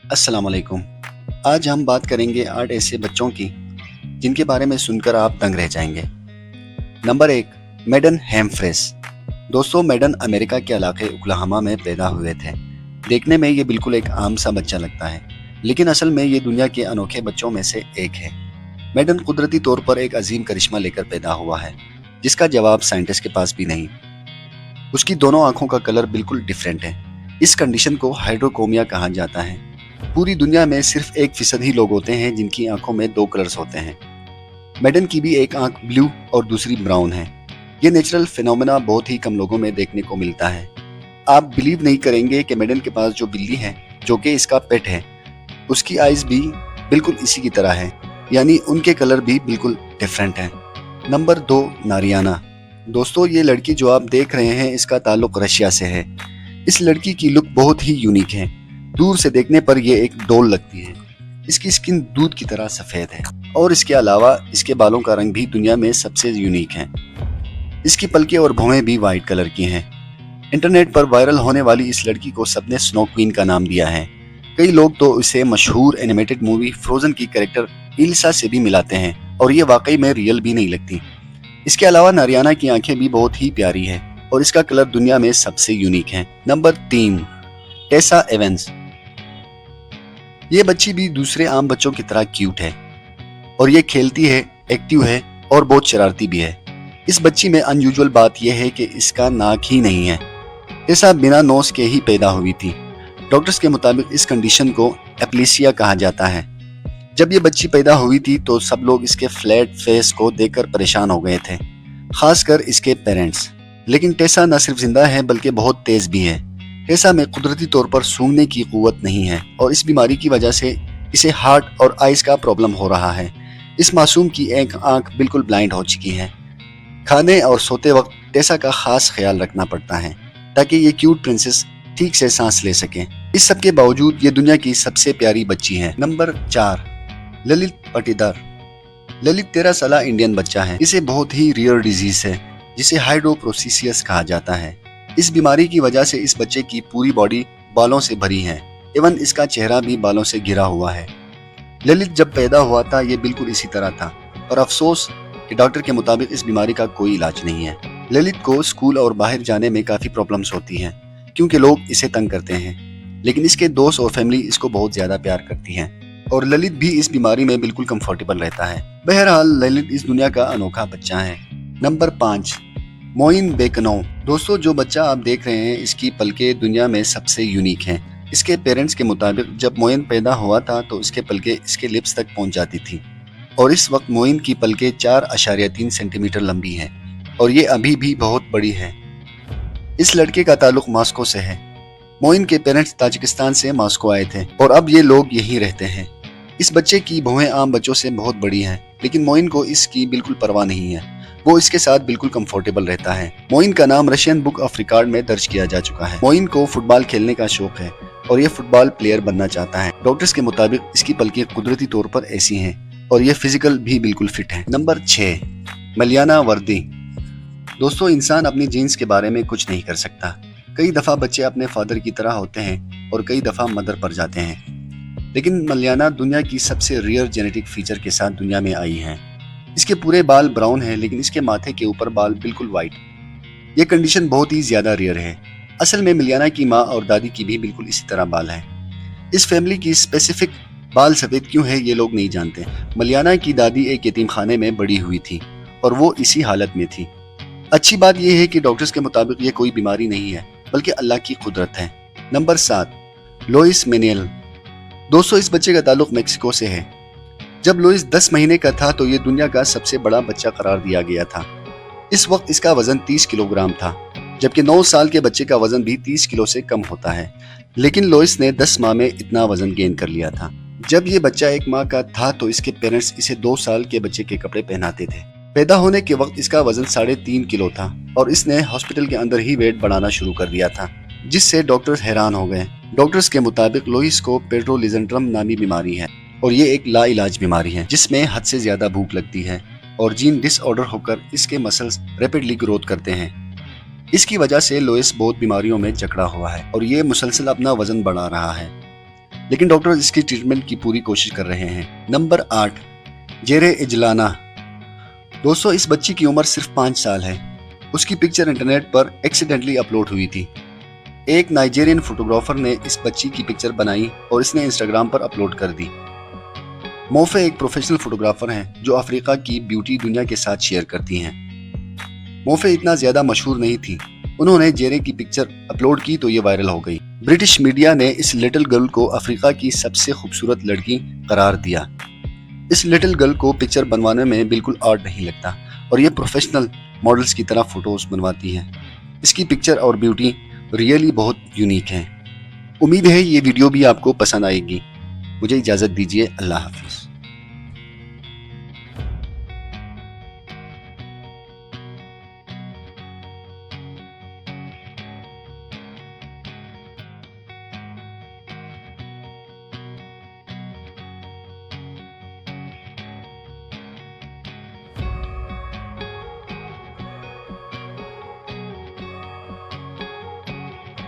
अस्सलाम वालेकुम। आज हम बात करेंगे 8 ऐसे बच्चों की जिनके बारे में सुनकर आप दंग रह जाएंगे। Number 1, Madden Humphreys. दोस्तों, मेडन अमेरिका के इलाके ओक्लाहोमा में पैदा हुए थे। देखने में ये बिल्कुल एक आम सा बच्चा लगता है, लेकिन असल में ये दुनिया के अनोखे बच्चों में से एक है। मेडन कुदरती तौर पर एक अजीम करिश्मा लेकर पैदा हुआ है, जिसका जवाब साइंटिस्ट के पास भी नहीं। उसकी दोनों आंखों का कलर बिल्कुल डिफरेंट है। इस कंडीशन को हाइड्रोकोमिया कहा जाता है। पूरी दुनिया में सिर्फ 1% ही लोग होते हैं जिनकी आंखों में 2 कलर्स होते हैं। मेडन की भी एक आंख ब्लू और दूसरी ब्राउन है। ये नेचुरल फिनोमेना बहुत ही कम लोगों में देखने को मिलता है। आप बिलीव नहीं करेंगे कि मेडन के पास जो बिल्ली है, जो कि इसका पेट है, उसकी आईज भी बिल्कुल इसी की तरह है, यानी उनके कलर भी बिल्कुल डिफरेंट हैं। नंबर 2, नारियाना। दोस्तों, ये लड़की जो आप देख रहे हैं, इसका ताल्लुक रशिया से है। इस लड़की की लुक बहुत ही यूनिक है। दूर से देखने पर ये एक डॉल लगती है। इसकी स्किन दूध की तरह सफेद है और इसके अलावा इसके बालों का रंग भी दुनिया में सबसे यूनिक है। इसकी पलकें और भौहें भी वाइट कलर की हैं। इंटरनेट पर वायरल होने वाली इस लड़की को सबने स्नो क्वीन का नाम दिया है। कई लोग तो इसे मशहूर एनिमेटेड मूवी फ्रोजन की कैरेक्टर इल्सा से भी मिलाते हैं और ये वाकई में रियल भी नहीं लगती। इसके अलावा नारियाना की आंखें भी बहुत ही प्यारी है और इसका कलर दुनिया में सबसे यूनिक है। Number 3, Tesa Evans. ये बच्ची भी दूसरे आम बच्चों की तरह क्यूट है और ये खेलती है, एक्टिव है और बहुत शरारती भी है। इस बच्ची में अनयूजुअल बात यह है कि इसका नाक ही नहीं है। टेसा बिना नोज के ही पैदा हुई थी। डॉक्टर्स के मुताबिक इस कंडीशन को एप्लीसिया कहा जाता है। जब ये बच्ची पैदा हुई थी तो सब लोग इसके फ्लैट फेस को देखकर परेशान हो गए थे, खासकर इसके पेरेंट्स। लेकिन टेसा न सिर्फ जिंदा है बल्कि बहुत तेज भी है। टेसा में कुदरती तौर पर सूंघने की कुव्वत नहीं है और इस बीमारी की वजह से इसे हार्ट और आइज का प्रॉब्लम हो रहा है। इस मासूम की एक आंख बिल्कुल ब्लाइंड हो चुकी है। खाने और सोते वक्त टेसा का खास ख्याल रखना पड़ता है ताकि ये क्यूट प्रिंसेस ठीक से सांस ले सके। इस सब के बावजूद ये दुनिया की सबसे प्यारी बच्ची है। नंबर 4, ललित पाटीदार। ललित 13 साल इंडियन बच्चा है। इसे बहुत ही रेयर डिजीज है जिसे हाइड्रोप्रोसिसियस कहा जाता है। इस बीमारी की वजह से इस बच्चे की पूरी बॉडी बालों से भरी है, इवन इसका चेहरा भी बालों से घिरा हुआ है। ललित जब पैदा हुआ था ये बिल्कुल इसी तरह था और अफसोस कि डॉक्टर के मुताबिक इस बीमारी का कोई इलाज नहीं है। ललित को स्कूल और बाहर जाने में काफी प्रॉब्लम्स होती हैं क्योंकि लोग इसे तंग करते हैं, लेकिन इसके दोस्त और फैमिली इसको बहुत ज्यादा प्यार करती हैं और ललित भी इस बीमारी में बिल्कुल कंफर्टेबल रहता है। बहरहाल ललित इस दुनिया का अनोखा बच्चा है। नंबर 5, मोइन बेकनौ। दोस्तों, जो बच्चा आप देख रहे हैं इसकी पलकें दुनिया में सबसे यूनिक हैं। इसके पेरेंट्स के मुताबिक जब मोइन पैदा हुआ था तो इसके पलकें इसके लिप्स तक पहुंच जाती थी और इस वक्त मोइन की पलकें 4.3 सेंटीमीटर लंबी हैं और ये अभी भी बहुत बड़ी है। इस लड़के का ताल्लुक मॉस्को से है। मोइन के पेरेंट्स ताजिकिस्तान से मॉस्को आए थे और अब ये लोग यहीं रहते हैं। इस बच्चे की भौहें आम बच्चों से बहुत बड़ी हैं, लेकिन मोइन को इसकी बिल्कुल परवाह नहीं है। वो इसके साथ बिल्कुल कंफर्टेबल रहता है। मोइन का नाम रशियन बुक ऑफ रिकॉर्ड में दर्ज किया जा चुका है। मोइन को फुटबॉल खेलने का शौक है और ये फुटबॉल प्लेयर बनना चाहता है। डॉक्टर्स के मुताबिक इसकी पलकें कुदरती तौर पर ऐसी हैं और ये फिजिकल भी बिल्कुल फिट है। नंबर 6, मलियाना वर्दी। दोस्तों, इंसान अपनी जीन्स के बारे में कुछ नहीं कर सकता। कई दफा बच्चे अपने फादर की तरह होते हैं और कई दफा मदर पर जाते हैं, लेकिन मलियाना दुनिया की सबसे रेयर जेनेटिक फीचर के साथ दुनिया में आई है। इसके पूरे बाल ब्राउन हैं, लेकिन इसके माथे के ऊपर बाल बिल्कुल व्हाइट। ये कंडीशन बहुत ही ज्यादा रेयर है। असल में मलियाना की माँ और दादी की भी बिल्कुल इसी तरह बाल हैं। इस फैमिली की स्पेसिफिक बाल सफेद क्यों है ये लोग नहीं जानते। मलियाना की दादी एक यतीम खाने में बड़ी हुई थी और वो इसी हालत में थी। अच्छी बात यह है कि डॉक्टर्स के मुताबिक ये कोई बीमारी नहीं है बल्कि अल्लाह की कुदरत है। नंबर 7, लोइस मेनियल। दोस्तों, इस बच्चे का ताल्लुक मेक्सिको से है। जब लुइस 10 महीने का था तो ये दुनिया का सबसे बड़ा बच्चा करार दिया गया था। इस वक्त इसका वजन 30 किलोग्राम था, जबकि 9 साल के बच्चे का वजन भी 30 किलो से कम होता है। लेकिन लुइस ने 10 माह में इतना वजन गेन कर लिया था। जब ये बच्चा 1 माह का था तो इसके पेरेंट्स इसे 2 साल के बच्चे के कपड़े पहनाते थे। पैदा होने के वक्त इसका वजन 3.5 किलो था और इसने हॉस्पिटल के अंदर ही वेट बढ़ाना शुरू कर दिया था, जिससे डॉक्टर्स हैरान हो गए। डॉक्टर्स के मुताबिक लुइस को पेट्रोलिजेंड्रम नामी बीमारी है और ये एक लाइलाज बीमारी है जिसमें हद से ज्यादा भूख लगती है और जीन डिसऑर्डर होकर इसके मसल्स रैपिडली ग्रोथ करते हैं। इसकी वजह से लुइस बहुत बीमारियों में जकड़ा हुआ है और ये मुसलसल अपना वजन बढ़ा रहा है। لیکن ڈاکٹر اس کی ٹریٹمنٹ کی پوری کوشش کر رہے ہیں۔ نمبر 8، جیرے اجلانا۔ دوستو اس بچی کی عمر صرف 5 سال ہے۔ اس کی پکچر انٹرنیٹ پر ایکسیڈنٹلی اپلوڈ ہوئی تھی۔ ایک نائجیرین فوٹوگرافر نے اس بچی کی پکچر بنائی اور اس نے انسٹاگرام پر اپلوڈ کر دی۔ موفے ایک پروفیشنل فوٹوگرافر ہیں جو افریقہ کی بیوٹی دنیا کے ساتھ شیئر کرتی ہیں۔ موفے اتنا زیادہ مشہور نہیں تھی، انہوں نے جیرے کی پکچر اپلوڈ کی تو یہ وائرل ہو گئی۔ برٹش میڈیا نے اس لٹل گرل کو افریقہ کی سب سے خوبصورت لڑکی قرار دیا۔ اس لٹل گرل کو پکچر بنوانے میں بالکل آرٹ نہیں لگتا اور یہ پروفیشنل ماڈلز کی طرح فوٹوز بنواتی ہے۔ اس کی پکچر اور بیوٹی ریئلی بہت یونیک ہیں۔ امید ہے یہ ویڈیو بھی آپ کو پسند آئے گی۔ مجھے اجازت دیجیے، اللہ حافظ۔